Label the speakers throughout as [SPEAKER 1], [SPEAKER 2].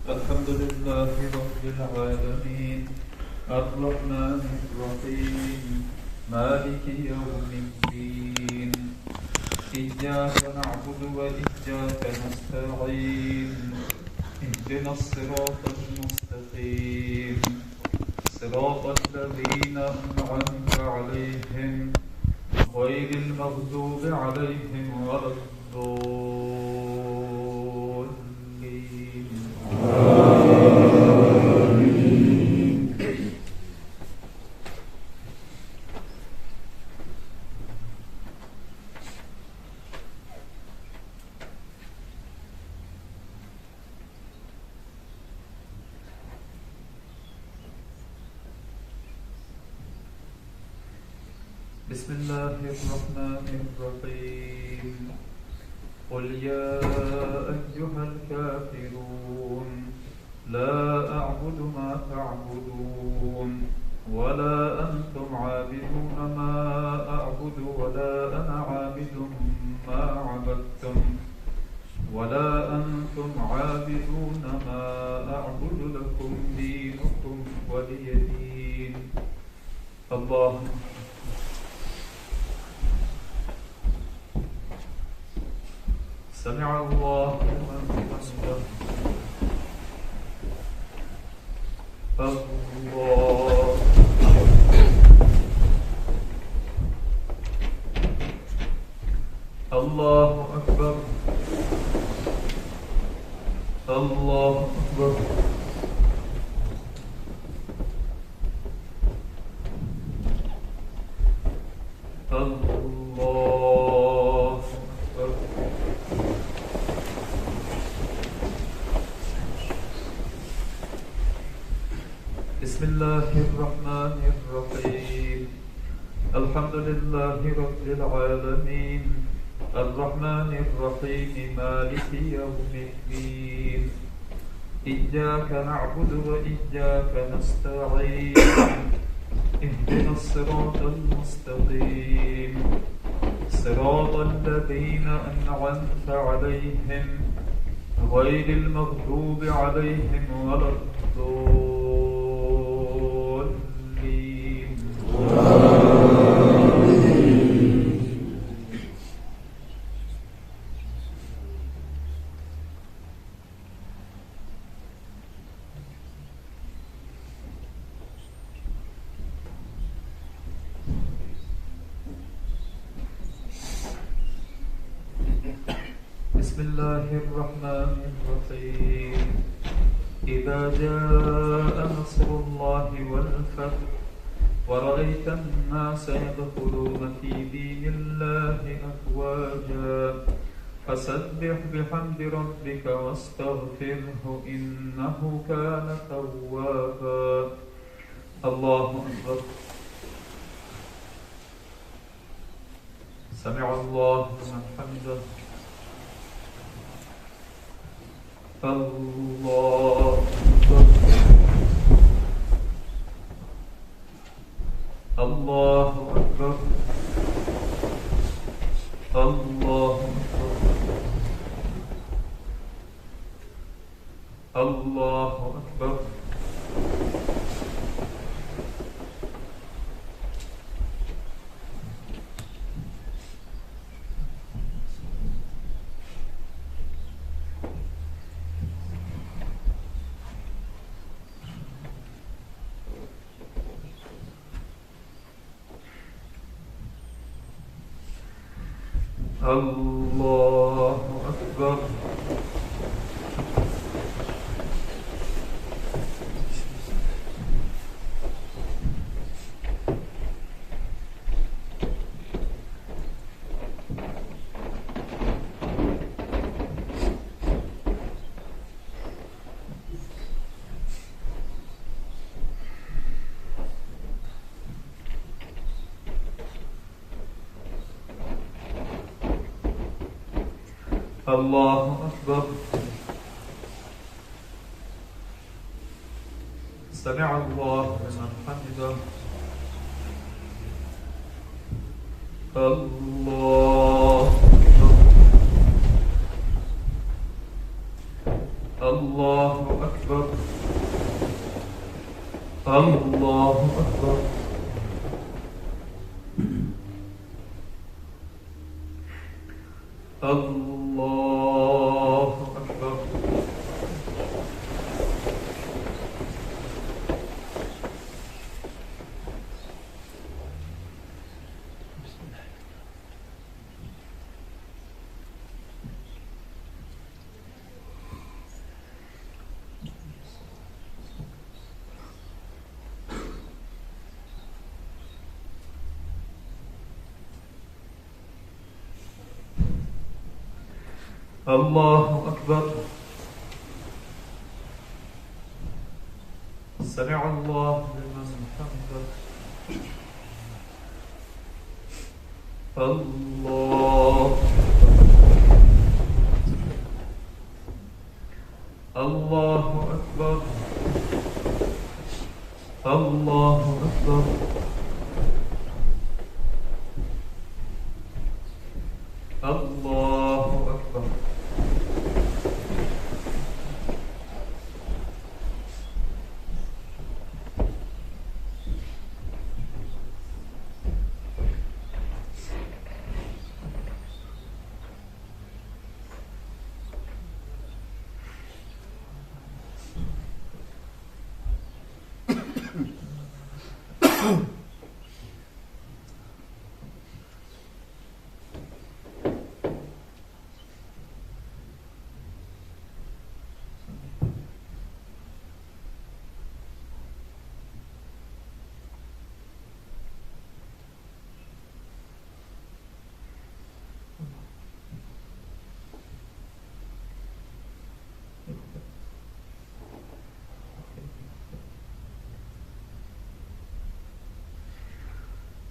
[SPEAKER 1] الحمد لله رب العالمين الرحمن الرحيم مالك يوم الدين إياك نعبد وإياك نستعين اهدنا الصراط المستقيم صراط الذين أنعمت عليهم غير المغضوب عليهم ولا الضالين. بسم الله الرحمن الرحيم قل يا أيها الكافرون لا أعبد ما تعبدون ولا أنتم عابدون ما أعبد ولا أنا عابد ما عبدتم ولا أنتم عابدون ما أعبد لكم دينكم ولي دين. الله سمع الله لمن حمده. الله أكبر. الله أكبر. الله أكبر. بسم الله الرحمن الرحيم الحمد لله رب العالمين الرحمن الرحيم مالك يوم الدين إياك نعبد وإياك نستعين اهدنا الصراط المستقيم صراط الذين أنعمت عليهم غير المغضوب عليهم ولا الضالين. بسم الله الرحمن الرحيم إذا جاء نصر الله والفتح ورأيت الناس يدخلون في دين الله أفواجا فسبح بحمد ربك واستغفره إنه كان توابا. الله أكبر. سمع الله لمن حمده. الله أكبر. الله أكبر. الله أكبر. الله أكبر. الله أكبر. الله أكبر. سمع الله لمن حمده. الله أكبر. الله أكبر الله أكبر الله أكبر الله أكبر سمع الله لمن حمده الله الله أكبر الله أكبر الله أكبر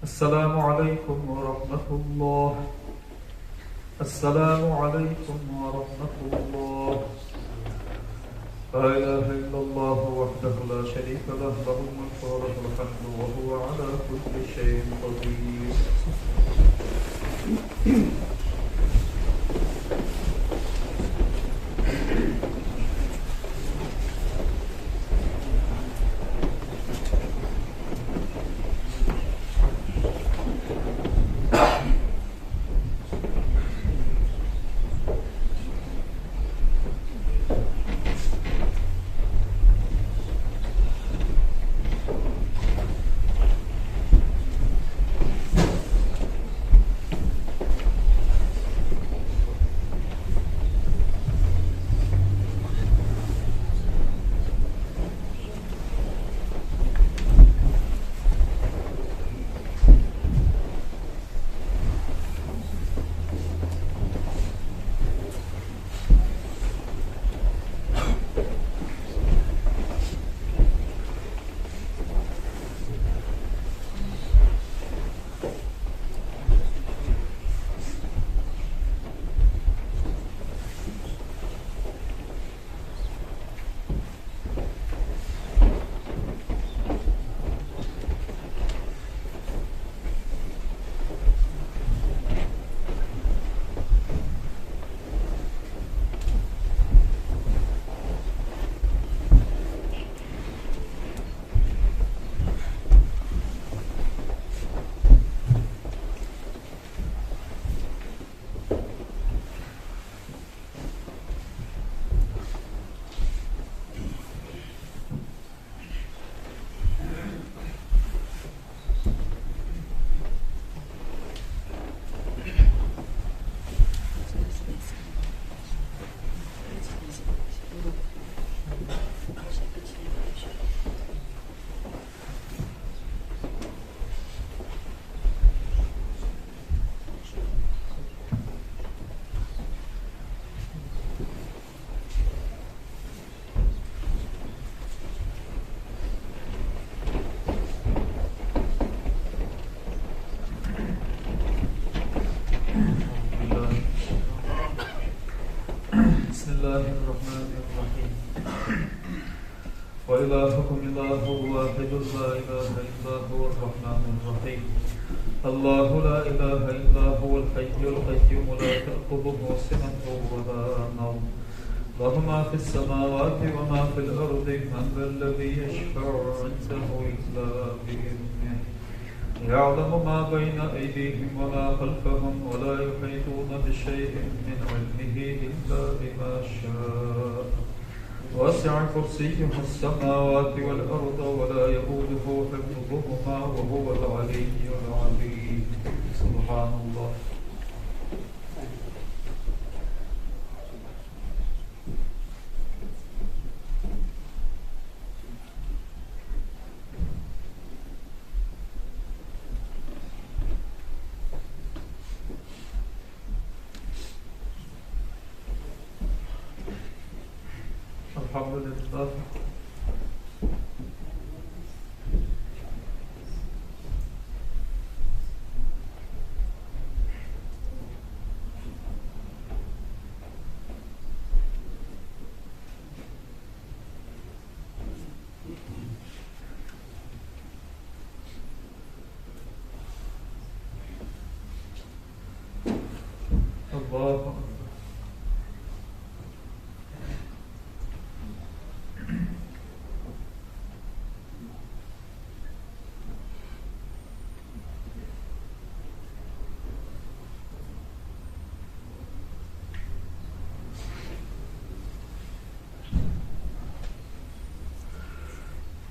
[SPEAKER 1] السلام عليكم ورحمة الله السلام عليكم ورحمة الله لا إله إلا الله وحده لا شريك له له الملك وله الحمد وهو على كل شيء قدير الله الرحمن الرحيم وإلهكم إله واحد لا إله إلا هو الرحمن الرحيم الله لا إله إلا هو الحي القيوم لا تأخذه سنة ولا نوم له ما في السماوات وما في الأرض من ذا الذي يشفع عنده إلا بإذنه يعلم ما بين أيديهم وما خلفهم ولا يحيطون بشيء من علمه إلا بما شاء وسع كرسيه السماوات والأرض ولا يؤوده حفظهما وهو العلي العظيم. سبحان الله. الحمد لله. الله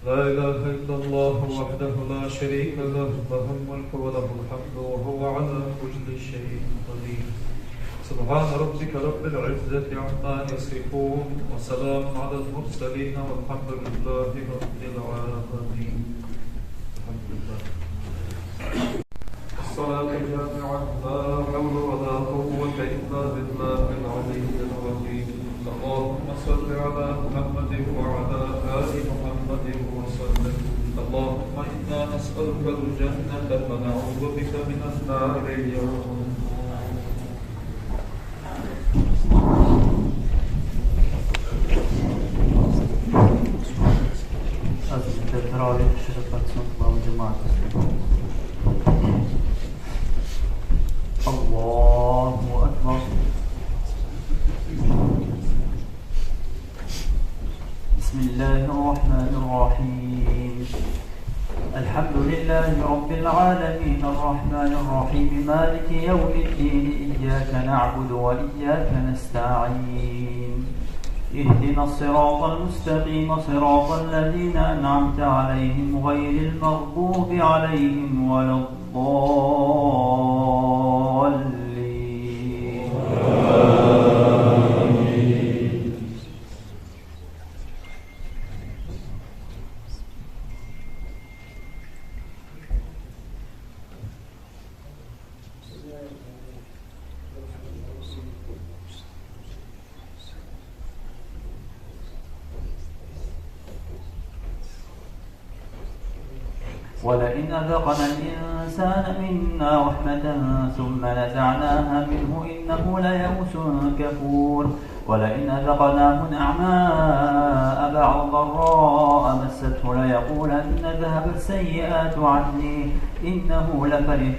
[SPEAKER 1] لا إله إلا الله وحده لا شريك له له الملك وله الحمد وهو على كل شيء قدير. سبحان ربك رب العزة عما يصفون وسلام على المرسلين والحمد لله رب العالمين. الحمد لله. الصلاة جامعة لا حول ولا قوة إلا بالله العلي العظيم. اللهم صل على محمد وعلى آل محمد وسلم. اللهم إنا نسألك الجنة ونعوذ بك من النار اليوم.
[SPEAKER 2] التراويح شرفت صلاة الجماعة. الله أكبر. بسم الله الرحمن الرحيم. الحمد لله رب العالمين الرحمن الرحيم مالك يوم الدين إياك نعبد وإياك نستعين اهدنا الصراط المستقيم صراط الذين أنعمت عليهم غير المغضوب عليهم ولا الضالين. ولئن أذقنا الإنسان منا رحمة ثم نزعناها منه إنه ليئوس كفور. ولئن أذقناه نعماء بعد ضراء مسته ليقولن ذهب السيئات عني إنه لفرح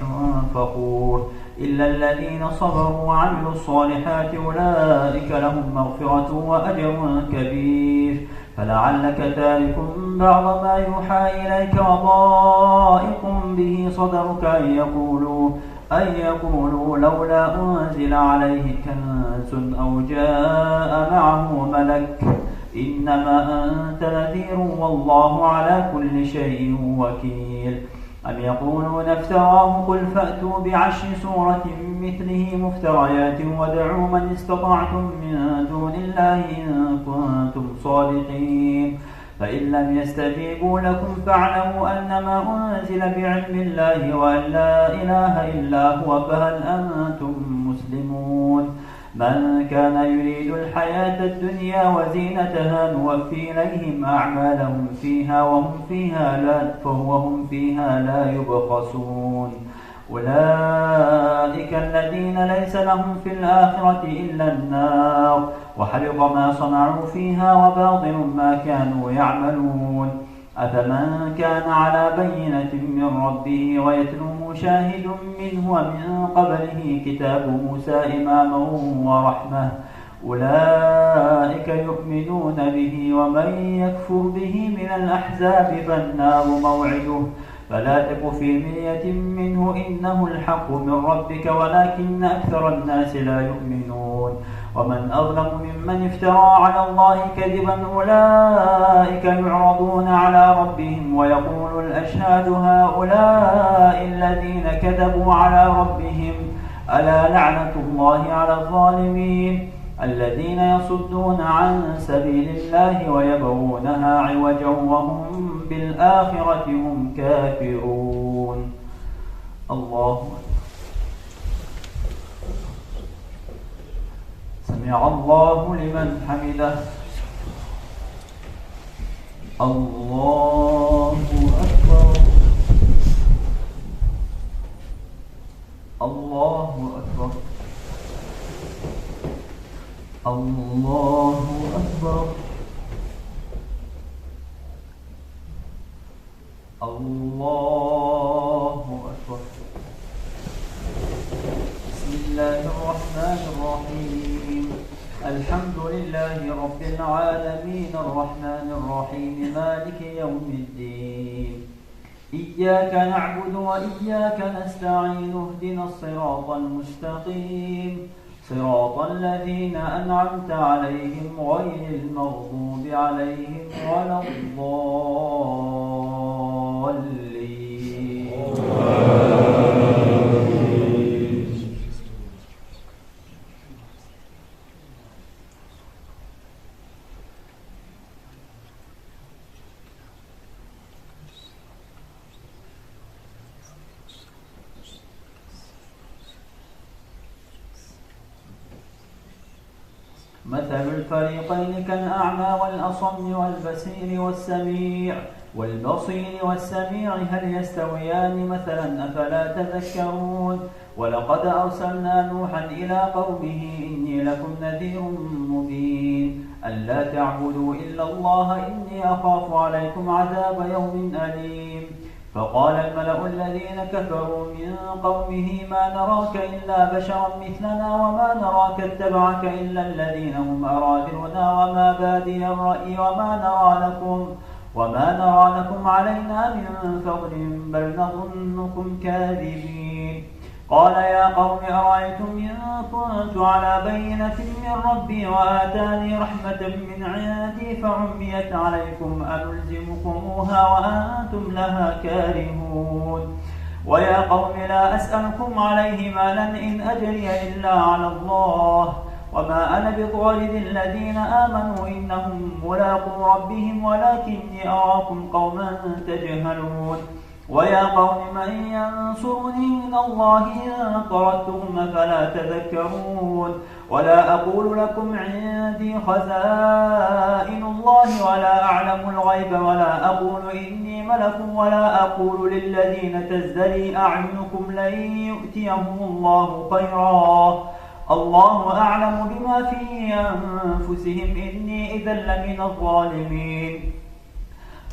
[SPEAKER 2] فخور. إلا الذين صبروا وعملوا الصالحات أولئك لهم مغفرة وأجر كبير. فلعلك تارك بعض ما يوحى إليك وضائق به صدرك أن يقولوا لولا أنزل عليه كنز أو جاء معه ملك إنما أنت نذير والله على كل شيء وكيل. أم يقولون افتراه قل فأتوا بعشر سورة مثله مفتريات وادعوا من استطعتم من دون الله إن كنتم صادقين. فإن لم يستجيبوا لكم فاعلموا أنما أنزل بعلم الله وأن لا إله إلا هو فهل أنتم مسلمون. من كان يريد الحياة الدنيا وزينتها نوفي إليهم أعمالهم فيها وهم فيها لا يبخسون. أولئك الذين ليس لهم في الآخرة إلا النار وحبط ما صنعوا فيها وباطل ما كانوا يعملون. أفمن كان على بينة من ربه ويتلوه شاهد منه ومن قبله كتاب موسى إماما ورحمة أولئك يؤمنون به، ومن يكفر به من الأحزاب فالنار موعده، فلا تك في مرية منه إنه الحق من ربك ولكن أكثر الناس لا يؤمنون. ومن أظلم ممن افترى على الله كذبا، أولئك يعرضون على ربهم ويقول الأشهاد هؤلاء الذين كذبوا على ربهم، ألا لعنة الله على الظالمين الذين يصدون عن سبيل الله ويبغونها عوجا وهم بالآخرة هم كافرون. الله سمع الله لمن حمده. الله أكبر. الله أكبر. الله أكبر. الله أكبر. بسم الله الرحمن الرحيم. الحمد لله رب العالمين الرحمن الرحيم مالك يوم الدين. إياك نعبد وإياك نستعين، اهدنا الصراط المستقيم، صراط الذين أنعمت عليهم غير المغضوب عليهم ولا الضالين. مثل الفريقين كالأعمى والأصم والبصير والسميع هل يستويان مثلا أفلا تذكرون. ولقد أرسلنا نوحا إلى قومه إني لكم نذير مبين ألا تعبدوا إلا الله إني أخاف عليكم عذاب يوم أليم. فقال الملأ الذين كفروا من قومه ما نراك إلا بشرا مثلنا وما نراك اتبعك إلا الذين هم أراذلنا وما بادي الرأي وما نرى لكم علينا من فضل بل نظنكم كاذبين. قال يا قوم أرأيتم إن كنت على بينة من ربي وآتاني رحمة من عندي فعميت عليكم أنلزمكموها وأنتم لها كارهون. ويا قوم لا أسألكم عليه مالا إن أجري إلا على الله وما أنا بطارد الذين آمنوا إنهم ملاقو ربهم ولكني أراكم قوما تجهلون. ويا قوم من ينصرني من الله إن طردتهم فلا تذكرون. ولا أقول لكم عندي خزائن الله ولا أعلم الغيب ولا أقول إني ملك ولا أقول للذين تزدري أعينكم لن يؤتيهم الله خيرا الله أعلم بما في أنفسهم إني إذا لمن الظالمين.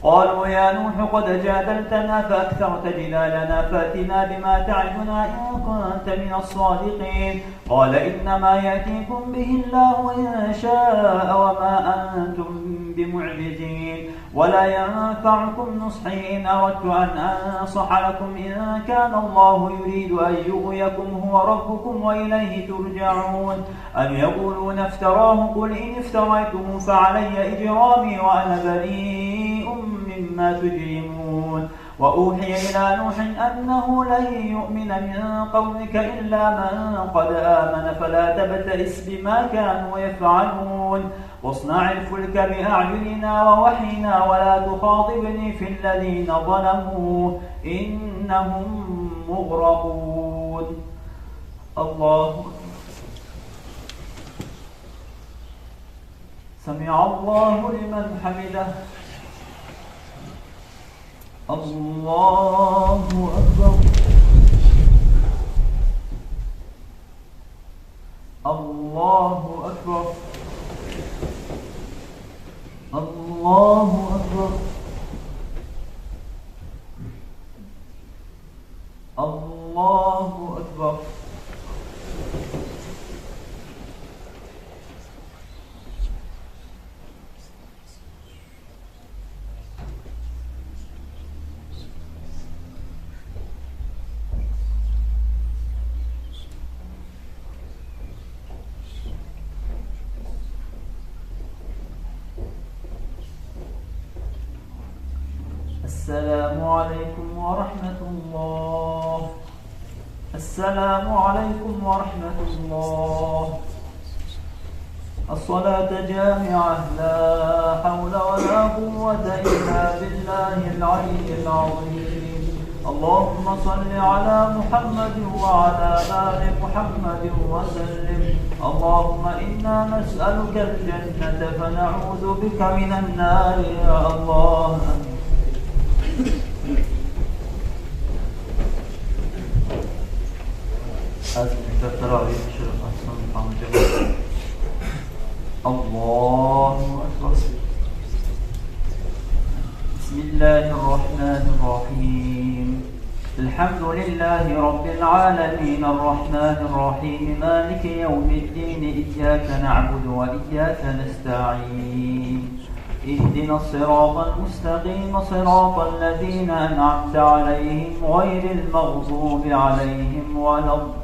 [SPEAKER 2] قالوا يا نوح قد جادلتنا فأكثرت جدالنا فأتنا بما تعدنا إن كنت من الصادقين. قال إنما يأتيكم به الله إن شاء وما أنتم بمعجزين ولا ينفعكم نصحي إن أردت أن أنصح لكم إن كان الله يريد أن يغويكم هو ربكم وإليه ترجعون. أن يقولون افتراه قل إن افتريته فعلي إجرامي وأنا بريء مما تجرمون. وأوحي إلى نوح أنه لن يؤمن من قومك إلا من قد آمن فلا تبتئس بما كانوا يفعلون. واصنع الفلك بأعيننا ووحينا ولا تخاطبني في الذين ظلموا إنهم مغرقون. الله سمع الله لمن حمده. الله أكبر. الله أكبر. الله أكبر. الله أكبر. السلام عليكم ورحمة الله. السلام عليكم ورحمة الله. الصلاة جامعة، لا حول ولا قوة إلا بالله العلي العظيم. اللهم صل على محمد وعلى آل محمد وسلم. اللهم إنا نسألك الجنة فنعوذ بك من النار يا الله. الله أكبر. بسم الله الرحمن الرحيم. الحمد لله رب العالمين الرحمن الرحيم مالك يوم الدين إياك نعبد وإياك نستعين اهدنا الصراط المستقيم صراط الذين أنعمت عليهم غير المغضوب عليهم ولا الضالين.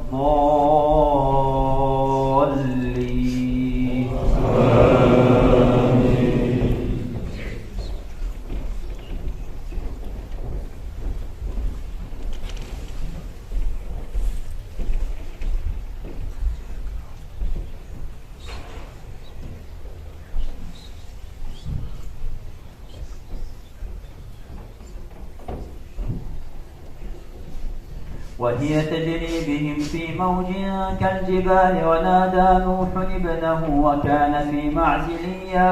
[SPEAKER 2] وهي تجري بهم في موج كالجبال ونادى نوح ابنه وكان في معزل يا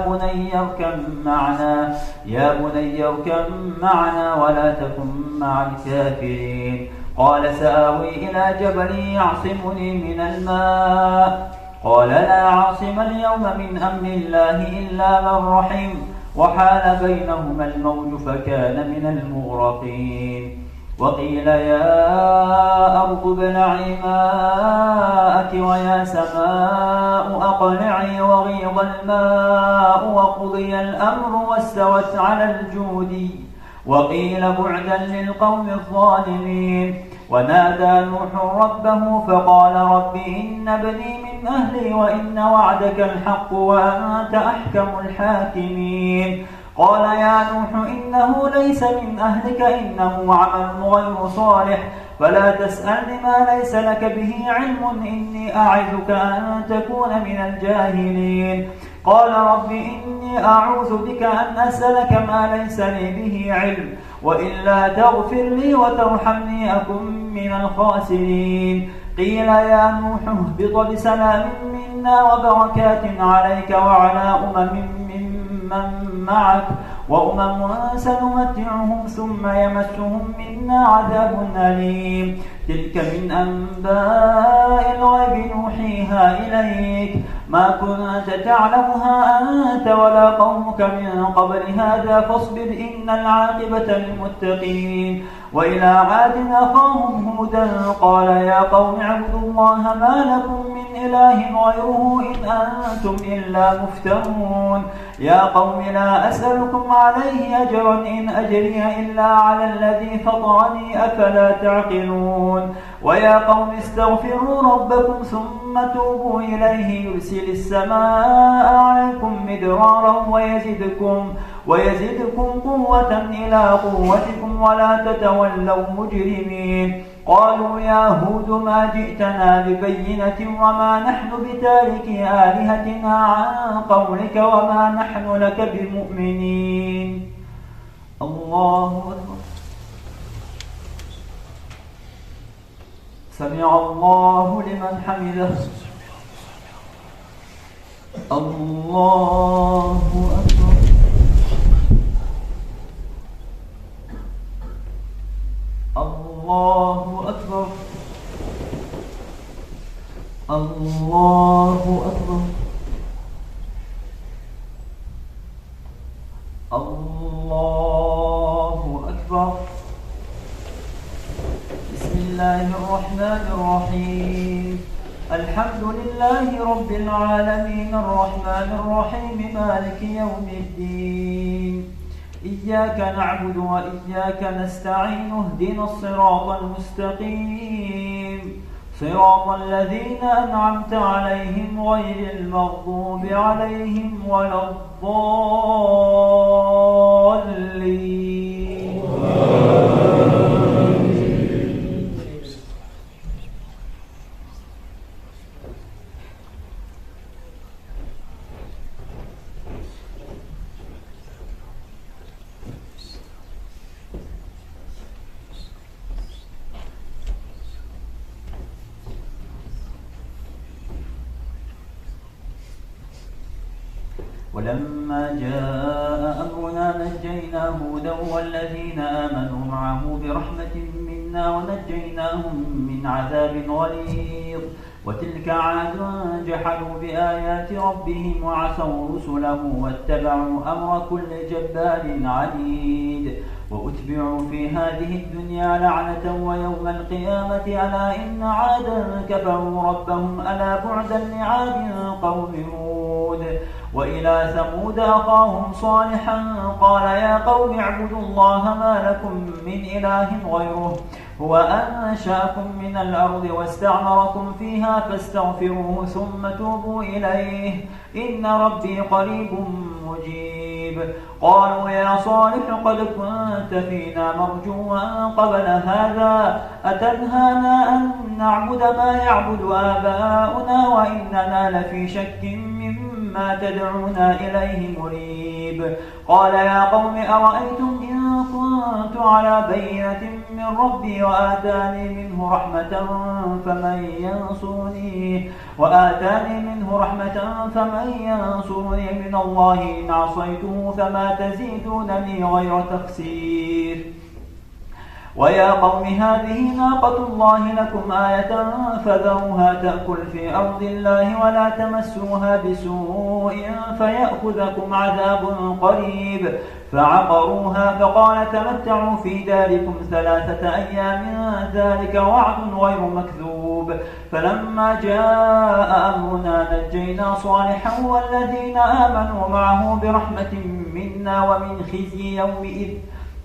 [SPEAKER 2] بني اركب معنا ولا تكن مع الكافرين. قال سآوي إلى جبل يعصمني من الماء. قال لا عاصم اليوم من أمر الله إلا من رحم وحال بينهما الموج فكان من المغرقين. وقيل يا أرض ابلعي ماءك ويا سماء أقلعي وغيض الماء وقضي الأمر واستوت على الجود. وقيل بعدا للقوم الظالمين. ونادى نوح ربه فقال رب إن ابني من أهلي وإن وعدك الحق وأنت أحكم الحاكمين. قال يا نوح إنه ليس من أهلك إنه عمل غير صالح فلا تسألني ما ليس لك به علم إني أعظك أن تكون من الجاهلين. قال رب إني أعوذ بك أن أسألك ما ليس لي به علم وإلا تغفر لي وترحمني أكن من الخاسرين. قيل يا نوح اهبط بسلام منا وبركات عليك وعلى من معك وأمم سنمتعهم ثم يمسهم منا عذاب أليم. تلك من أنباء الغيب نوحيها إليك ما كنت تعلمها أنت ولا قومك من قبل هذا فاصبر إن العاقبة للمتقين. وإلى عاد أخاهم هودا قال يا قوم اعبدوا الله ما لكم من إله غيره إن أنتم إلا مفترون. يا قوم لا أسألكم عليه أجرا إن أجري إلا على الذي فطرني أفلا تعقلون. ويا قوم استغفروا ربكم ثم توبوا إليه يرسل السماء عليكم مدرارا ويزدكم قوة إلى قوتكم ولا تتولوا مجرمين. قالوا يا هود ما جئتنا ببينة وما نحن بتارك آلهتنا عن قولك وما نحن لك بمؤمنين. الله أكبر. سمع الله لمن حمده. الله أكبر. الله أكبر. الله أكبر. الله أكبر. بسم الله الرحمن الرحيم. الحمد لله رب العالمين الرحمن الرحيم مالك يوم الدين. إياك نعبد وإياك نستعين اهدنا الصراط المستقيم صراط الذين أنعمت عليهم غير المغضوب عليهم ولا الضالين. الضالين. ولما جاء أمرنا نجينا هودا والذين آمنوا معه برحمة منا ونجيناهم من عذاب غليظ. وتلك عاد جحدوا بآيات ربهم وعصوا رسله واتبعوا أمر كل جبار عنيد. وأتبعوا في هذه الدنيا لعنة ويوم القيامة ألا إن عادا كفروا ربهم ألا بعدا لعاد قوم هود. وإلى ثمود أخاهم صالحا قال يا قوم اعبدوا الله ما لكم من إله غيره هو أنشأكم من الأرض واستعمركم فيها فاستغفروه ثم توبوا إليه إن ربي قريب مجيب. قالوا يا صالح قد كنت فينا مرجوا قبل هذا أتنهانا أن نعبد ما يعبد آباؤنا وإننا لفي شك مما تدعونا إليه مريب. قال يا قوم أرأيتم إن كنت على بينة من ربي وآتاني منه رحمة فمن ينصرني من الله إن عصيته فما تزيدونني غير تخسير. ويا قوم هذه ناقة الله لكم آية فذروها تأكل في أرض الله ولا تمسوها بسوء فيأخذكم عذاب قريب. فعقروها فقال تمتعوا في داركم 3 أيام ذلك وعد غير مكذوب. فلما جاء أمرنا نجينا صالحا والذين آمنوا معه برحمة منا ومن خزي يومئذ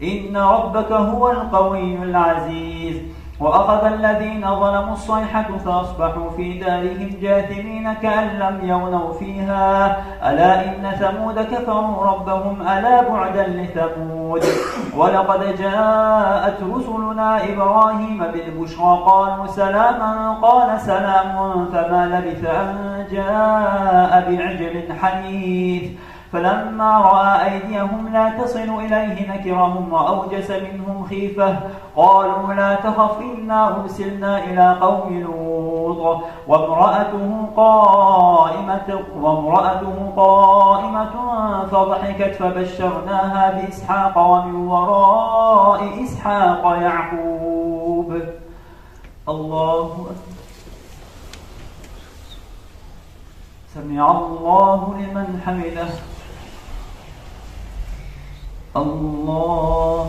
[SPEAKER 2] إن ربك هو القوي العزيز. وأخذ الذين ظلموا الصيحة فأصبحوا في دارهم جاثمين كأن لم يغنوا فيها ألا إن ثمود كفروا ربهم ألا بعدا لثمود. ولقد جاءت رسلنا إبراهيم بالبشرى قالوا سلاما قال سلام فما لبث أن جاء بعجل حنيذ. فلما رأى أيديهم لا تصل إليه نكرهم وأوجس منهم خيفة قالوا لا تخف إنا أرسلنا إلى قوم لوط وامرأته قائمة فضحكت فبشرناها بإسحاق ومن وراء إسحاق يعقوب. الله أكبر. سمع الله لمن حمده. الله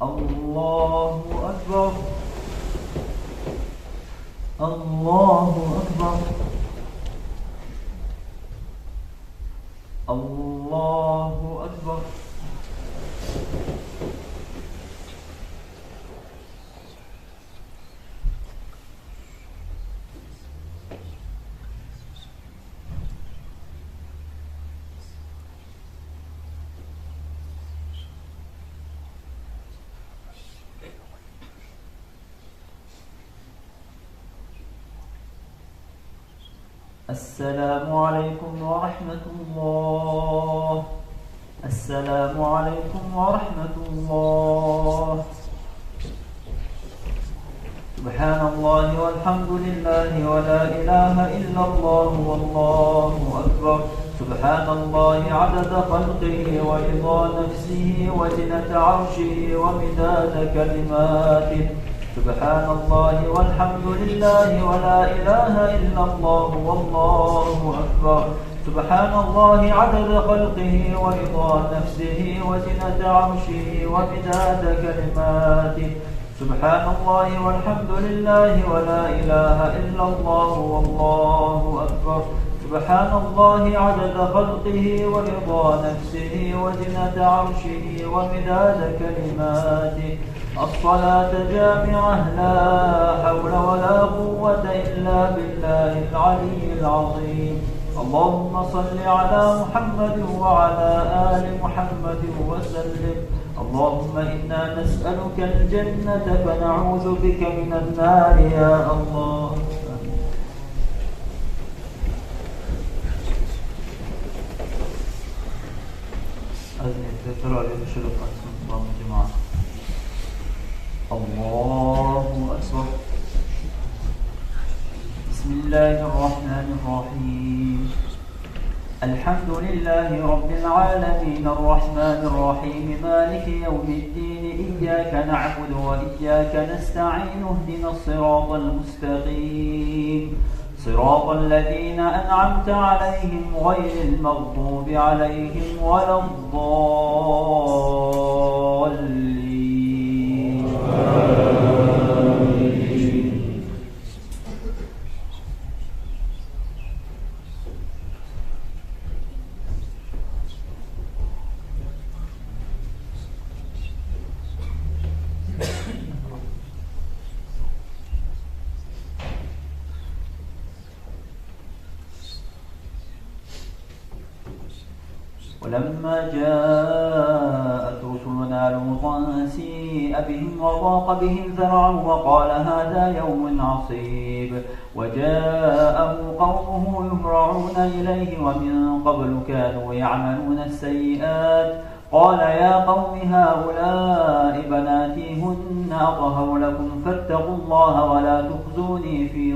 [SPEAKER 2] الله أكبر. الله أكبر. الله أكبر. السلام عليكم ورحمة الله. السلام عليكم ورحمة الله. سبحان الله والحمد لله ولا إله إلا الله والله أكبر. سبحان الله عدد خلقه ورضا نفسه وزنة عرشه ومداد كلماته. سبحان الله والحمد لله ولا إله إلا الله والله أكبر. سبحان الله عدد خلقه ورضا نفسه وزنة عرشه ومداد كلماته. سبحان الله والحمد لله ولا إله إلا الله والله أكبر. سبحان الله عدد خلقه ورضا نفسه وزنة عرشه ومداد كلماته. الصلاة جامعة لا حول ولا قوة إلا بالله العلي العظيم. اللهم صل على محمد وعلى آل محمد وسلم. اللهم إنا نسألك الجنة فنعوذ بك من النار يا الله. أذن التكرار يشرف أنتم الله جماعة. الله أكبر. بسم الله الرحمن الرحيم. الحمد لله رب العالمين الرحمن الرحيم مالك يوم الدين إياك نعبد وإياك نستعين اهدنا الصراط المستقيم صراط الذين أنعمت عليهم غير المغضوب عليهم ولا الضالين. ولما جاءت رسلنا لوطا سيء بهم وضاق بهم ذرعا وقال هذا يوم عصيب وجاءه قومه يهرعون إليه ومن قبل كانوا يعملون السيئات قال يا قوم هؤلاء بناتي هن أطهر لكم فاتقوا الله ولا تخزوني في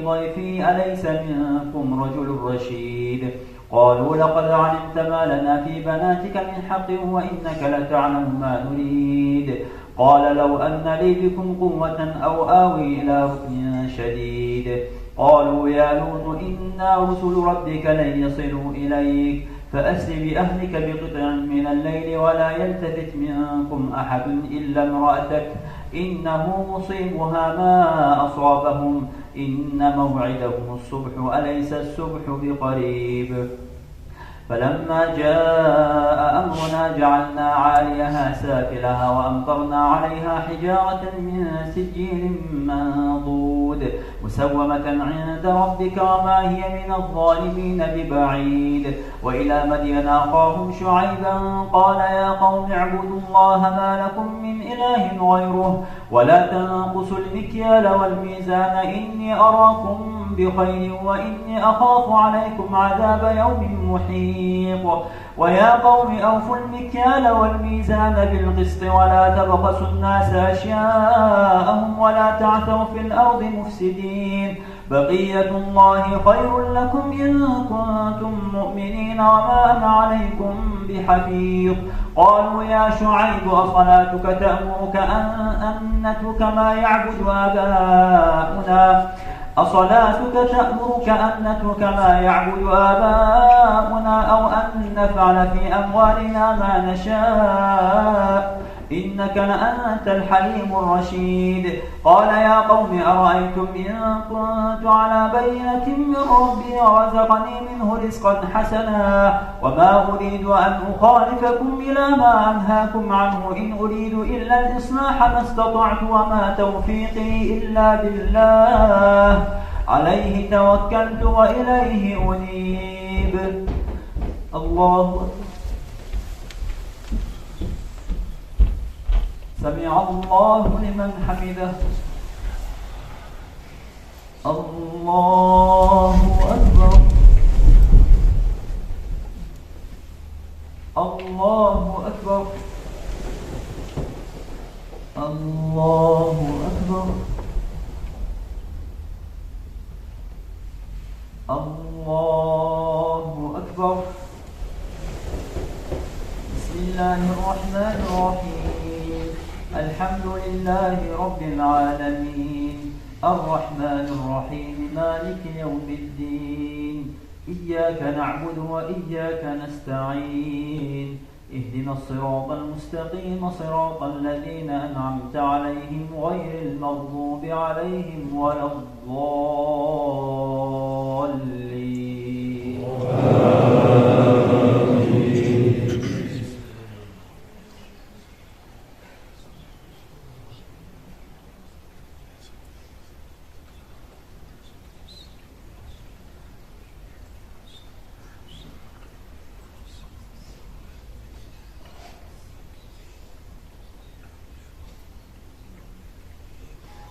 [SPEAKER 2] ضيفي أليس منكم رجل رشيد. قالوا لقد علمت ما لنا في بناتك من حق وإنك لتعلم ما نريد. قال لو أن لي بكم قوة أو آوي إلى ركن شديد. قالوا يا لوط إنا رسل ربك لن يصلوا إليك فأسر بأهلك بقطع من الليل ولا يلتفت منكم أحد إلا امرأتك إنه مصيبها ما أصابهم إن موعدهم الصبح أليس الصبح بقريب. فلما جاء أمرنا جعلنا عاليها سافلها وأمطرنا عليها حجارة من سجيل منضود مسومة عند ربك وما هي من الظالمين ببعيد. وإلى مدين أخاهم شعيبا قال يا قوم اعبدوا الله ما لكم من إله غيره ولا تنقصوا المكيال والميزان إني أراكم بخير وإني أخاف عليكم عذاب يوم محيط. ويا قوم أوفوا المكيال والميزان بالقسط ولا تبخسوا الناس أشياءهم ولا تعثوا في الأرض مفسدين. بقية الله خير لكم إن كنتم مؤمنين وما أنا عليكم بحفيظ. قالوا يا شعيب أصلاتك تأمرك أن نترك ما يعبد آباؤنا أو أن نفعل في أموالنا ما نشاء إنك لأنت الحليم الرشيد. قال يا قوم أرأيتم إن كنت على بينة من ربي ورزقني منه رزقا حسنا وما أريد أن أخالفكم إلى ما أنهاكم عنه إن أريد إلا الإصلاح ما استطعت وما توفيقي إلا بالله عليه توكلت وإليه أنيب. الله أكبر. سمع الله لمن حمده. الله أكبر. الله أكبر. الله أكبر. الله أكبر. بسم الله الرحمن الرحيم. الحمد لله رب العالمين الرحمن الرحيم مالك يوم الدين إياك نعبد وإياك نستعين اهدنا الصراط المستقيم صراط الذين أنعمت عليهم غير المغضوب عليهم ولا الضالين.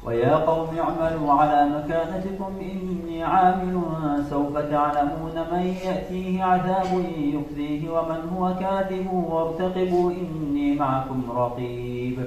[SPEAKER 2] ويا قوم اعملوا على مكانتكم إني عامل سوف تعلمون من يأتيه عذاب يخزيه ومن هو كاذب وارتقبوا إني معكم رقيب.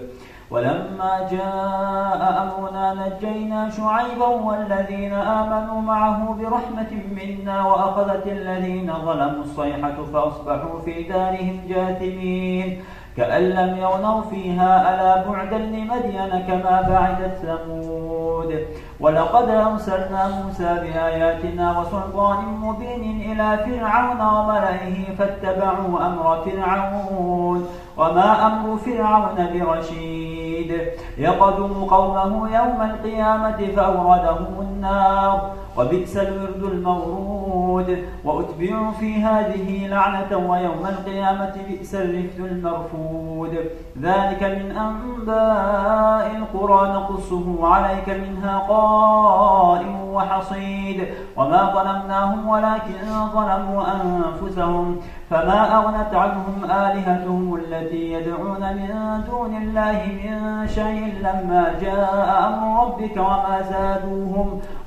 [SPEAKER 2] ولما جاء أمرنا نجينا شعيبا والذين آمنوا معه برحمة منا وأخذت الذين ظلموا الصيحة فأصبحوا في دارهم جاثمين كأن لم يغنوا فيها ألا بعدا لمدين كما بعدت ثمود. ولقد أرسلنا موسى بآياتنا وسلطان مبين إلى فرعون وملئه فاتبعوا أمر فرعون وما أمر فرعون برشيد. يقدم قومه يوم القيامة فأوردهم النار وبئس الورد المورود وأتبعوا في هذه لعنة ويوم القيامة بئس الرفد المرفود. ذلك من أنباء القرى نقصه عليك منها قائم وحصيد. وما ظلمناهم ولكن ظلموا أنفسهم فما أغنت عنهم آلهتهم التي يدعون من دون الله من شيء لما جاء أمر ربك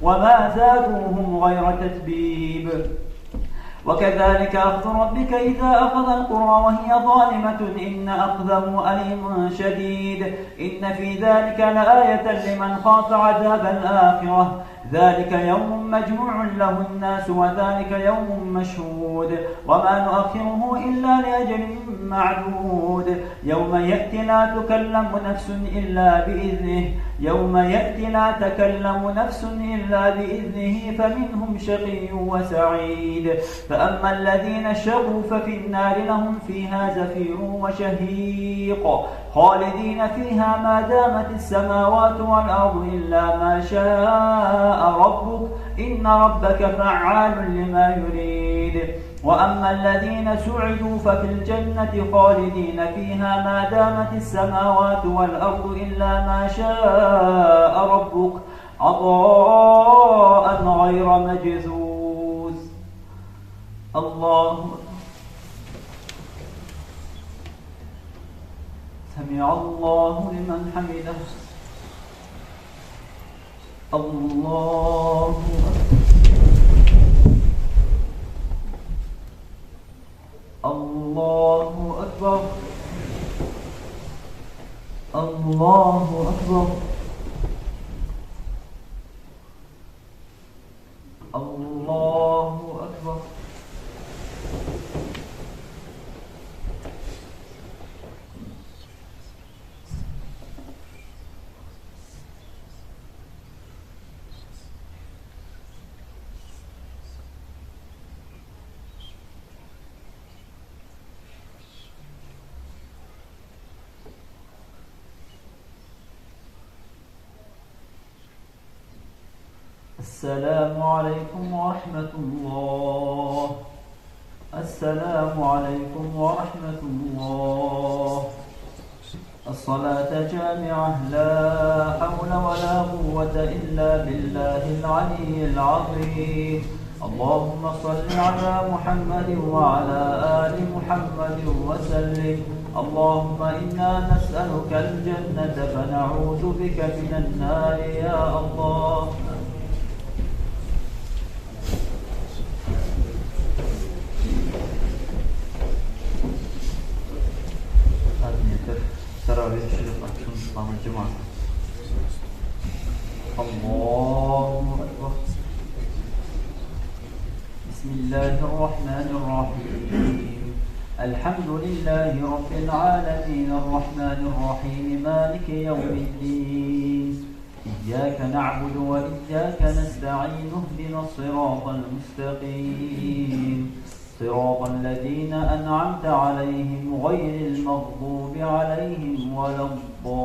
[SPEAKER 2] وما زادوهم غير تتبيب. وكذلك أخذ ربك إذا أخذ القرى وهي ظالمة إن أخذه أليم شديد. إن في ذلك لآية لمن خاف عذاب الآخرة. ذلك يوم مجموع له الناس وذلك يوم مشهود وما نؤخره إلا لأجل معدود. يوم يأتي لا تكلم نفس إلا بإذنه فمنهم شقي وسعيد. فأما الذين شقوا ففي النار لهم فيها زفير وشهيق خالدين فيها ما دامت السماوات والأرض إلا ما شاء ربك إن ربك فعال لما يريد. وأما الذين سعدوا ففي الجنة خالدين فيها ما دامت السماوات والأرض إلا ما شاء ربك عطاء غير مجذوذ. الله سمع الله لمن حمده. الله أكبر. الله أكبر. الله أكبر. السلام عليكم ورحمة الله. السلام عليكم ورحمة الله. الصلاة جامعة لا حول ولا قوة إلا بالله العلي العظيم. اللهم صل على محمد وعلى آل محمد وسلم. اللهم إنا نسألك الجنة فنعوذ بك من النار يا الله. تراويح شريف أكشن صلاة الجماعة. الله أكبر. بسم الله الرحمن الرحيم. الحمد لله رب العالمين الرحمن الرحيم مالك يوم الدين. إياك نعبد وإياك نستعين اهدنا الصراط المستقيم صراط الذين أنعمت عليهم غير المغضوب عليهم ولا الضالين.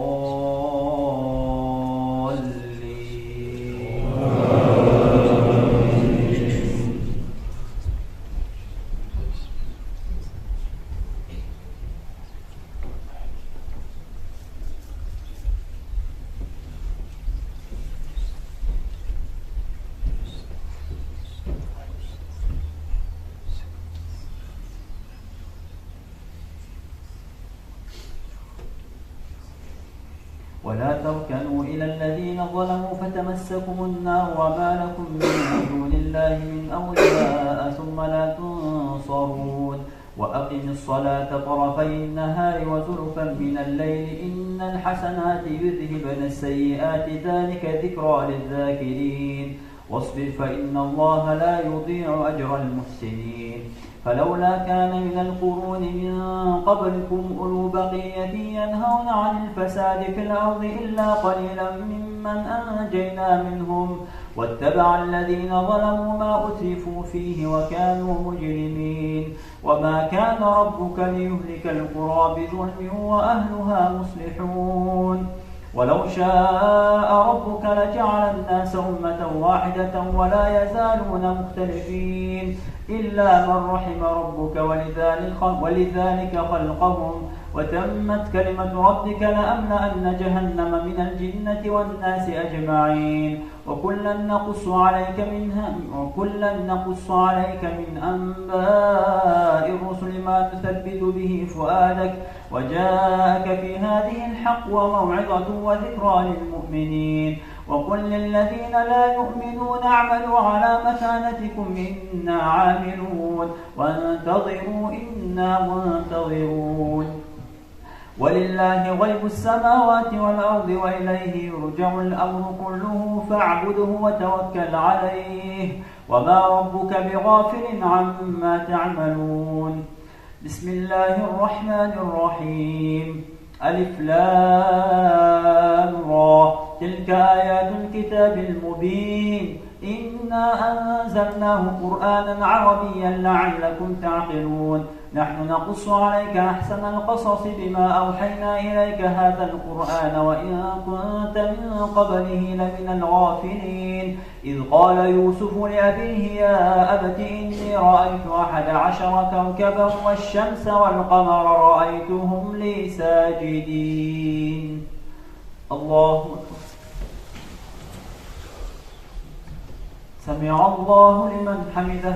[SPEAKER 2] ولا تركنوا إلى الذين ظلموا فتمسكم النار وما لكم من دون الله من أولياء ثم لا تنصرون وأقم الصلاة طرفي النهار وزلفا من الليل إن الحسنات يذهبن السيئات ذلك ذكرى للذاكرين واصبر فإن الله لا يضيع أجر المحسنين فلولا كان من القرون من قبلكم أولو بقية ينهون عن الفساد في الأرض إلا قليلا ممن أنجينا منهم واتبع الذين ظلموا ما أترفوا فيه وكانوا مجرمين وما كان ربك ليهلك القرى بظلم وأهلها مصلحون ولو شاء ربك لجعل الناس أمة واحدة ولا يزالون مختلفين إلا من رحم ربك ولذلك خلقهم وتمت كلمة ربك لأملأن جهنم من الجنة والناس أجمعين وكلا نقص عليك من أنباء الرسل ما نثبت به فؤادك وجاءك في هذه الحق وموعظة وذكرى للمؤمنين وقل للذين لا يؤمنون اعملوا على مكانتكم إنا عاملون وانتظروا إنا منتظرون ولله غيب السماوات والأرض وإليه يرجع الأمر كله فاعبده وتوكل عليه وما ربك بغافل عما تعملون بسم الله الرحمن الرحيم ألف لام را تلك آيات الكتاب المبين إنا أنزلناه قرآنا عربيا لعلكم تعقلون نحن نقص عليك أحسن القصص بما أوحينا إليك هذا القرآن وإن كنت من قبله لمن الغافلين إذ قال يوسف لأبيه يا أبت إني رأيت 11 كوكبا والشمس والقمر رأيتهم لي ساجدين الله أكبر سمع الله لمن حمده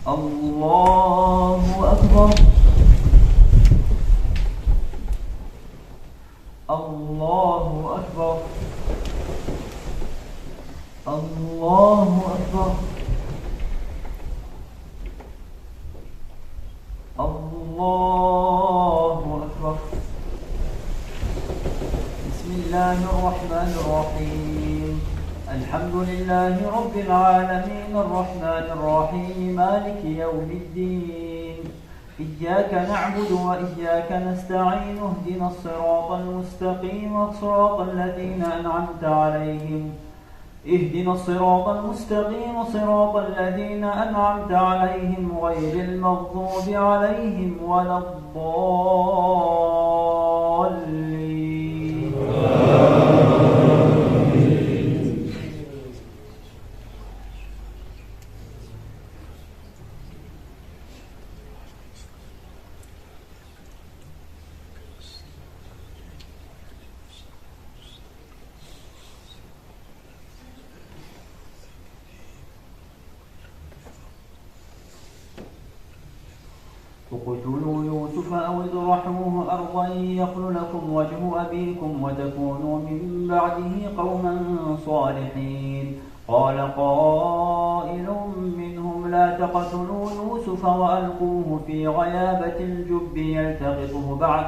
[SPEAKER 2] الله أكبر الله أكبر الله أكبر الله أكبر بسم الله الرحمن الرحيم الحمد لله رب العالمين الرحمن الرحيم مالك يوم الدين إياك نعبد وإياك نستعين اهدنا الصراط المستقيم صراط الذين أنعمت عليهم اهدنا الصراط المستقيم صراط الذين أنعمت عليهم غير المغضوب عليهم ولا الضالين اقتلوا يوسف أو اطرحوه أرضا يخل لكم وجه أبيكم وتكونوا من بعده قوما صالحين قال قائل منهم لا تقتلوا يوسف وألقوه في غيابة الجب يلتقطه بعض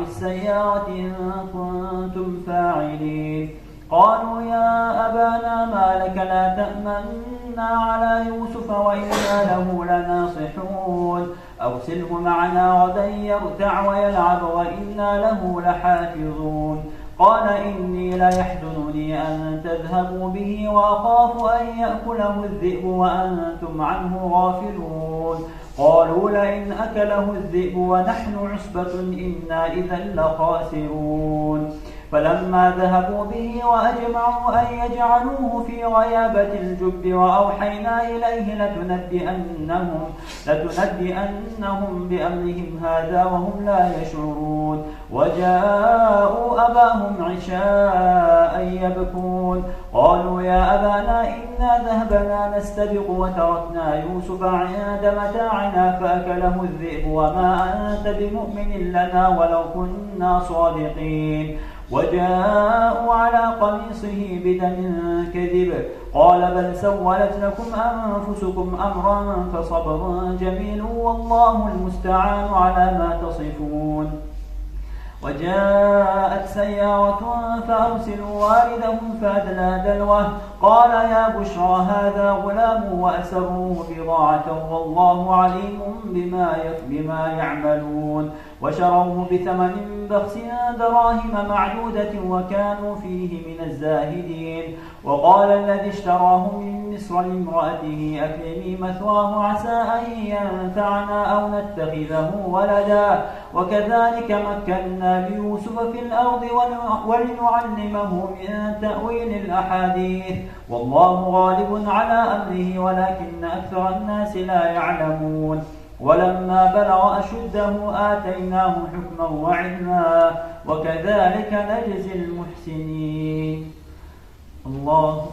[SPEAKER 2] السيارة إن كنتم فاعلين قالوا يا أبانا ما لك لا تأمنا على يوسف وإنا له لناصحون أرسله معنا غدا يرتع ويلعب وإنا له لحافظون قال إني ليحزنني أن تذهبوا به وأخاف أن يأكله الذئب وأنتم عنه غافلون قالوا لئن أكله الذئب ونحن عصبة إنا إذا لخاسرون فلما ذهبوا به وأجمعوا أن يجعلوه في غيابة الجب وأوحينا إليه لتنبئنهم بأمرهم هذا وهم لا يشعرون وجاءوا أباهم عشاء يبكون قالوا يا أبانا إنا ذهبنا نستبق وتركنا يوسف عند متاعنا فأكله الذئب وما أنت بمؤمن لنا ولو كنا صادقين وجاءوا على قميصه بدم كذب قال بل سولت لكم أنفسكم أمرا فصبر جميل والله المستعان على ما تصفون وجاءت سيارة فأرسلوا واردهم فأدلى دلوه قال يا بشرى هذا غلام وأسروه بضاعة والله عليم بما يعملون وشروه بثمن بخس دراهم معدودة وكانوا فيه من الزاهدين وقال الذي اشتراه من مصر لامرأته أكرمي مثواه عسى أن ينفعنا أو نتخذه ولدا وكذلك مكنا ليوسف في الأرض ولنعلمه من تأويل الأحاديث والله غالب على أمره ولكن أكثر الناس لا يعلمون ولما بلغ أشده آتيناه حكما وعلما وكذلك نجزي المحسنين الله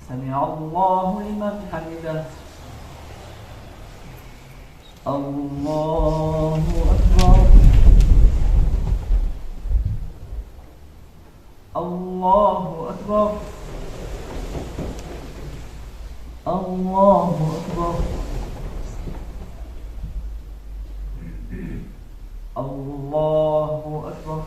[SPEAKER 2] سمع الله لمن حمده الله أكبر الله أكبر الله أكبر الله أكبر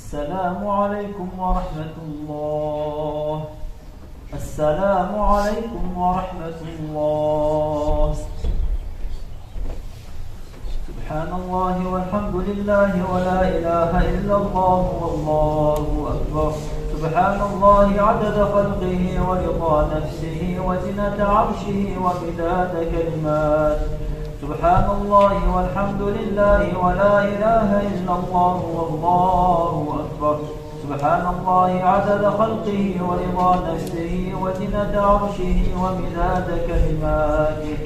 [SPEAKER 2] السلام عليكم ورحمة الله السلام عليكم ورحمة الله سبحان الله والحمد لله ولا إله إلا الله والله أكبر سبحان الله عدد خلقه ورضا نفسه وزنة عرشه ومداد كلماته سبحان الله والحمد لله ولا إله إلا الله والله أكبر سبحان الله عدد خلقه ورضا نفسه وزنة عرشه ومداد كلماته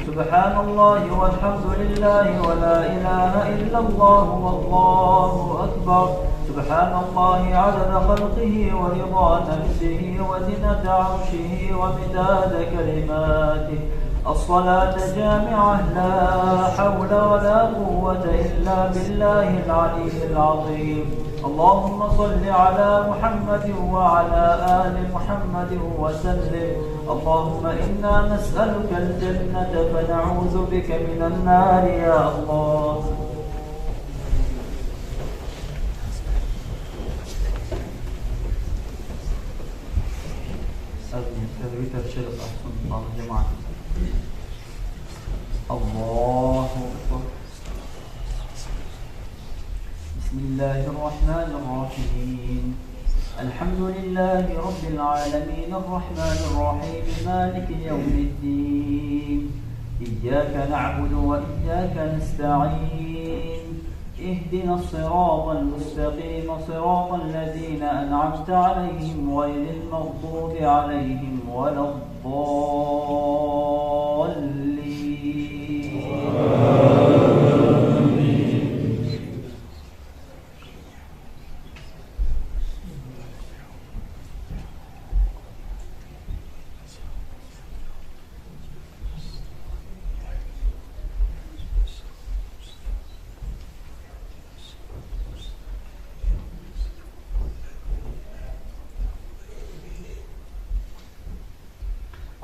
[SPEAKER 2] سبحان الله والحمد لله ولا إله إلا الله والله أكبر سبحان الله عدد خلقه ورضا نفسه وزنة عرشه ومداد كلماته الصلاة جامعة لا حول ولا قوة إلا بالله العلي العظيم اللهم صل على محمد وعلى آل محمد وسلم اللهم إنا نسألك الجنة فنعوذ بك من النار يا الله الله أكبر بسم الله الرحمن الرحيم الحمد لله رب العالمين الرحمن الرحيم مالك يوم الدين إياك نعبد وإياك نستعين اهدنا الصراط المستقيم صراط الذين أنعمت عليهم غير المغضوب عليهم ولا الضالين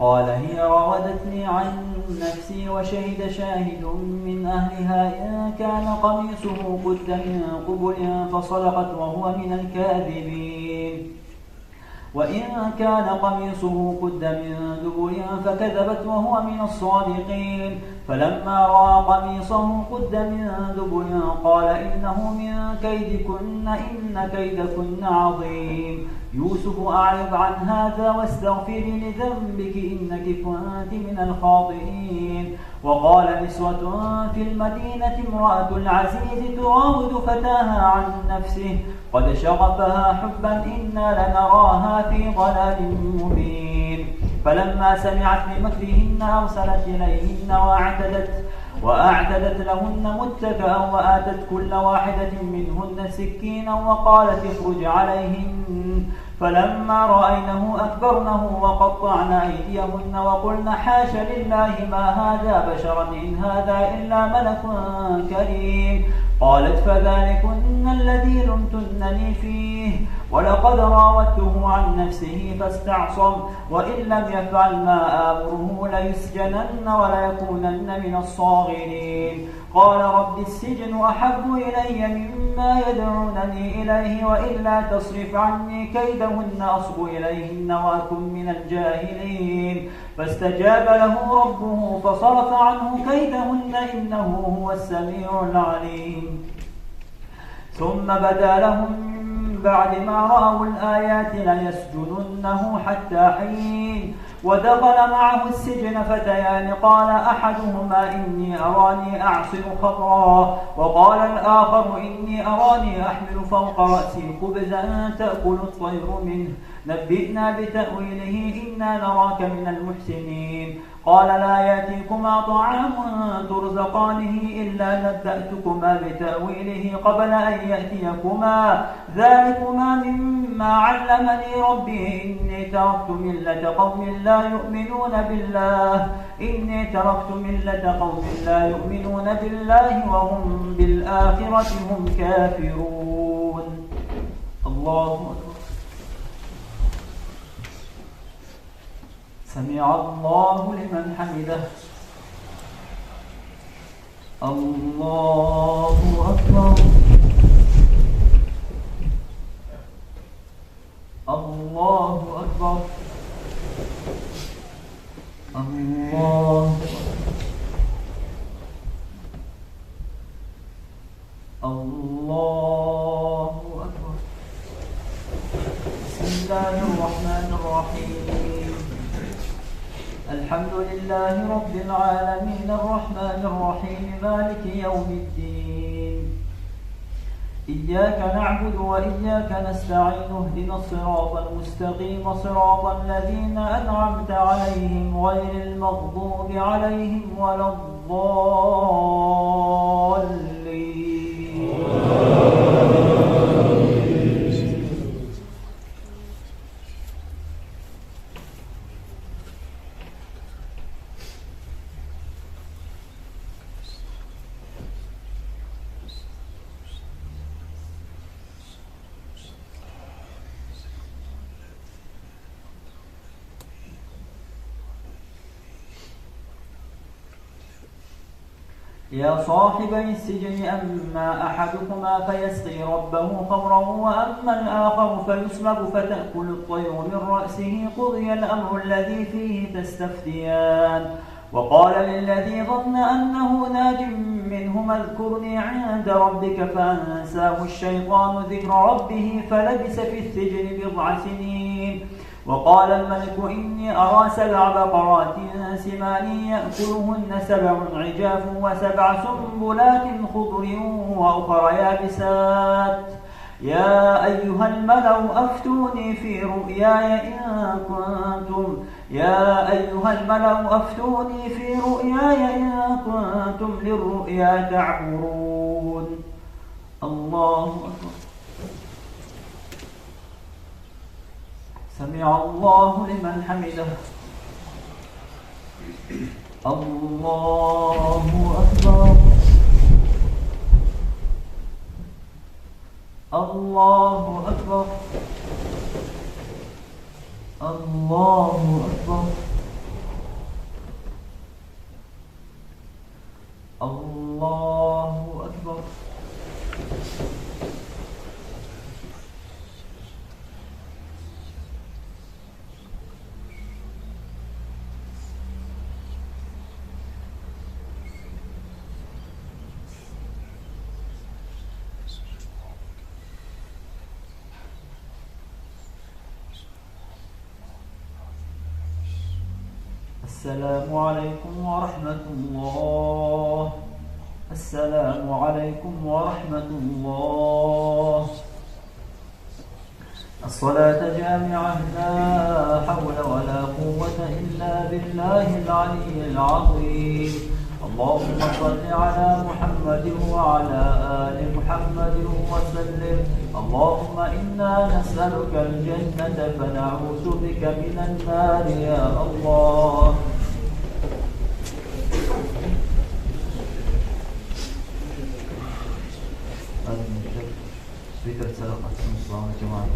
[SPEAKER 2] قال هي راودتني عن نفسي وشهد شاهد من أهلها إن كان قميصه قد من قبل فصدقت وهو من الكاذبين وإن كان قميصه قد من دبر فكذبت وهو من الصادقين. فلما رأى قميصه قد من دبر قال إنه من كيدكن إن كيدكن عظيم. يوسف أعرض عن هذا واستغفري لذنبك إنك كنت من الخاطئين. وقال نسوة في المدينة امرأة العزيز تراود فتاها عن نفسه قد شغفها حبا إنا لنراها في ضلال مبين. فلما سمعت بمكرهن أرسلت إليهن وأعتدت لهن متكئا وآتت كل واحدة منهن سكينا وقالت اخرج عليهن. فلما رأينه أكبرنه وقطعن أيديهن وقلن حاش لله ما هذا بشرا إن هذا إلا ملك كريم. قالت فذلكن الذي لمتنني فيه ولقد راودته عن نفسه فاستعصم وإن لم يفعل ما آمره ليسجنن وليكونن من الصاغرين. قال رب السجن أحب إلي مما يدعونني إليه وإلا تصرف عني كيدهن أصب إليهن وأكن من الجاهلين. فاستجاب له ربه فصرف عنه كيدهن إنه هو السميع العليم. ثم بدا لهم بعد ما رأوا الآيات ليسجننه حتى حين. ودخل معه السجن فتيان قال أحدهما إني أراني أعصر خمرا وقال الآخر إني أراني أحمل فوق رأسي خبزا تأكل الطير منه نبئنا بتأويله إنا نراك من المحسنين. قال لا يأتيكما طعام ترزقانه إلا نبأتكما بتأويله قبل أن يأتيكما ذلكما مما علمني ربي إني تركت ملة قوم لا يؤمنون بالله وهم بالآخرة هم كافرون. الله أكبر. سمع الله لمن حمده. الله أكبر. الله أكبر. الله الله أكبر. بسم الله الرحمن الرحيم. الحمد لله رب العالمين الرحمن الرحيم مالك يوم الدين. إياك نعبد وإياك نستعين اهدنا الصراط المستقيم صراط الذين أنعمت عليهم غير المغضوب عليهم ولا الضالين. يا صاحبي السجن أما أحدكما فيسقي ربه خمرا وأما الآخر فيسلب فتأكل الطير من رأسه قضي الأمر الذي فيه تستفتيان. وقال للذي ظن أنه ناج منهما اذكرني عند ربك فأنساه الشيطان ذكر ربه فلبث في السجن 9 سنين. وقال الملك إني أرى 7 بقرات سمان يأكلهن 7 عجاف و7 سنبلات خضر وأخر يابسات. يا أيها الملأ أفتوني في رؤياي إن كنتم للرؤيا تعبرون. الله أكبر. سمع الله لمن حمده. الله أكبر. الله أكبر. الله أكبر. الله أكبر. السلام عليكم ورحمة الله. السلام عليكم ورحمة الله. الصلاة جامعة لا حول ولا قوة إلا بالله العلي العظيم. اللهم صل على محمد وعلى آل محمد وسلم. اللهم إنا نسألك الجنة فنعوذ بك من النار يا الله. ذكر سلامة الصلاة جماعة.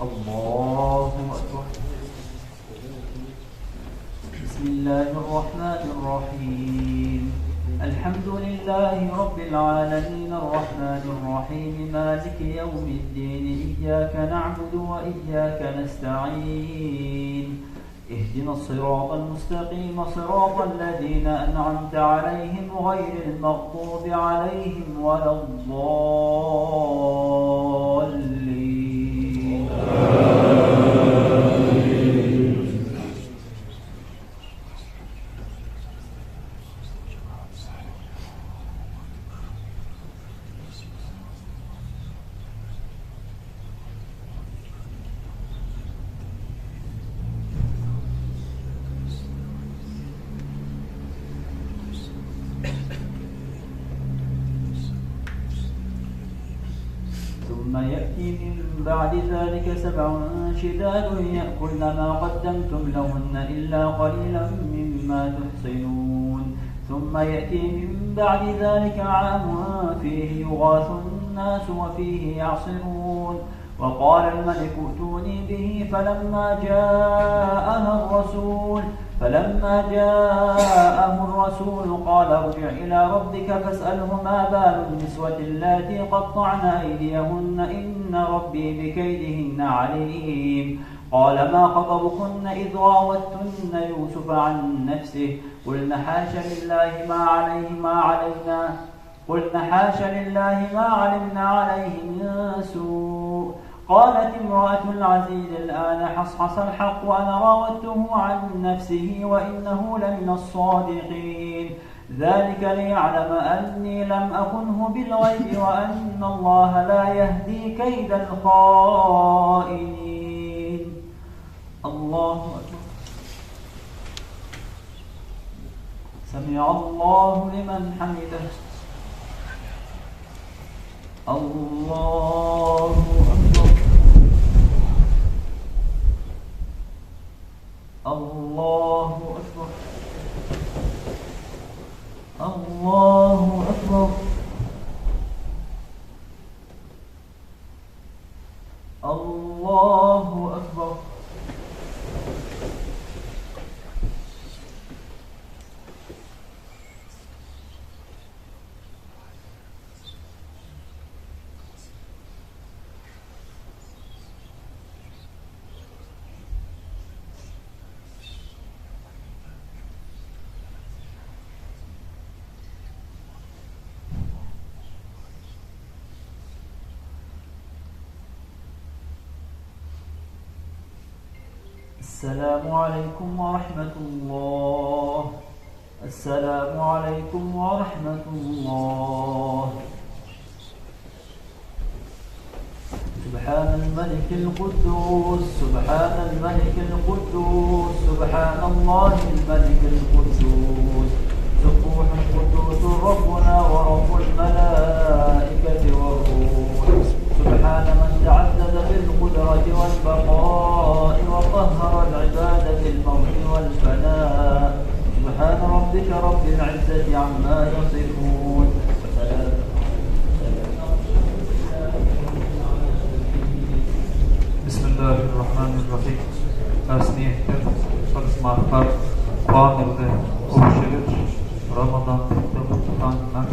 [SPEAKER 2] الله أكبر. بسم الله الرحمن الرحيم. الحمد لله رب العالمين الرحمن الرحيم مالك يوم الدين. إياك نعبد وإياك نستعين. اهدنا الصراط المستقيم صراط الذين أنعمت عليهم غير المغضوب عليهم ولا الضالين. ثم يأتي من بعد ذلك 7 شداد يأكلن ما قدمتم لهن إلا قليلا مما تحصنون. ثم يأتي من بعد ذلك عام فيه يغاث الناس وفيه يعصرون. وقال الملك ائتوني به فلما جاءه الرسول قال ارجع إلى ربك فاسأله ما بال النسوة اللاتي قطعن أيديهن إن ربي بكيدهن عليم. قال ما خطبكن إذ راوتن يوسف عن نفسه قلنا حاش لله ما علمنا عليه من سوء. قالت امرأة العزيز الآن حصحص الحق وأنا راودته عن نفسه وإنه لمن الصادقين. ذلك ليعلم أني لم أخنه بالغيب وأن الله لا يهدي كيد الخائنين. الله أكبر. سمع الله لمن حمده. الله أكبر. الله أكبر. الله أكبر. الله أكبر. السلام عليكم ورحمة الله. السلام عليكم ورحمة الله. سبحان الملك القدوس. سبحان الملك القدوس. سبحان الله الملك القدوس. سبوح قدوس ربنا ورب الملائكة والروح. سبحان من تعدد بالقدرة والبقاء وقهر العباد بالموت والفناء. سبحان ربك رب العزة عما يصفون.
[SPEAKER 1] بسم الله الرحمن الرحيم. Asniyettir, çalışmalar, bağırdı, uğraşılır, Ramazan, tutanlar,